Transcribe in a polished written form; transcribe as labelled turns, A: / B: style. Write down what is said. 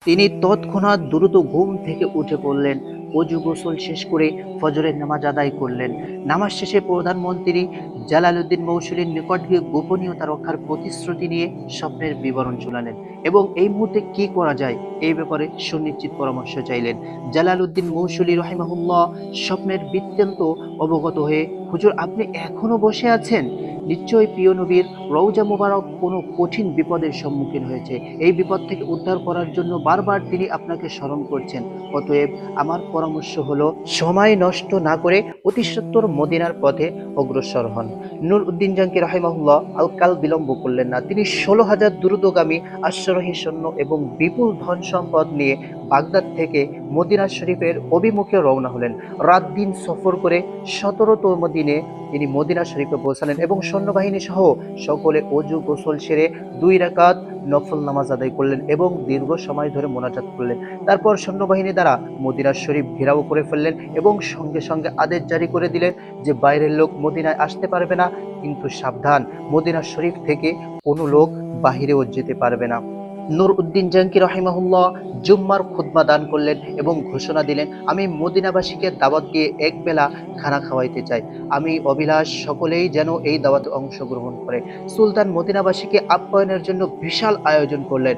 A: তিনি তৎক্ষণাৎ দ্রুত ঘুম থেকে উঠে পড়লেন, অজু গোসল শেষ করে ফজরের নামাজ আদায় করলেন। নামাজ শেষে প্রধানমন্ত্রী জালালউদ্দিন মৌসুলীর নিকট গিয়ে গোপনীয়তা রক্ষার প্রতিশ্রুতি নিয়ে স্বপ্নের বিবরণ শোনালেন এবং এই মুহূর্তে কি করা যায় এই ব্যাপারে সুনিশ্চিত পরামর্শ চাইলেন। জালালউদ্দিন মৌসুলী রহিমাহুল্লাহ স্বপ্নের বৃত্তান্ত অবগত হয়ে, হুজুর, আপনি এখনো বসে আছেন? নিশ্চয়ই প্রিয় নবীর রওজা মুবারক কোনো কঠিন বিপদের সম্মুখীন হয়েছে। এই বিপদ থেকে উদ্ধার করার জন্য বারবার তিনি আপনাকে স্মরণ করছেন। অতএব আমার পরামর্শ হলো, সময় নষ্ট না করে অতি সত্বর মদিনার পথে অগ্রসর হন। নূর উদ্দিন জাঙ্কি রাহিমাহুল্লাহ কাল বিলম্ব করলেন না। তিনি ১৬,০০০ দ্রুতগামী অশ্বারোহী সৈন্য এবং বিপুল ধন সম্পদ নিয়ে বাগদাদ থেকে মদিনা শরীফের অভিমুখে রওনা হলেন। রাত দিন সফর করে ১৭তম দিনে তিনি মদিনা শরীফে পৌঁছালেন এবং সৈন্যবাহিনী সহ সকলে অজু গোসল সেরে ২ রাকাত নফল নামাজ আদায় করলেন এবং দীর্ঘ সময় ধরে মোনাজাত করলেন। তারপর সৈন্যবাহিনী দ্বারা মদিনা শরীফ ঘেরাও করে ফেললেন এবং সঙ্গে সঙ্গে আদেশ জারি করে দিলেন যে বাইরের লোক মদিনায় আসতে পারবে না, কিন্তু সাবধান, মদিনা শরীফ থেকে কোনো লোক বাহিরেও যেতে পারবে না। নূর উদ্দিন জাঙ্কি রহিমাহুল্লাহ জুম্মার খুতবা দান করলেন এবং ঘোষণা দিলেন, আমি মদিনাবাসীকে দাওয়াত দিয়ে একবেলা খানা খাওয়াইতে চাই। আমি অভিলাষ সকলেই যেন এই দাওয়াতে অংশগ্রহণ করে। সুলতান মদিনাবাসীকে আপ্যায়নের জন্য বিশাল আয়োজন করলেন।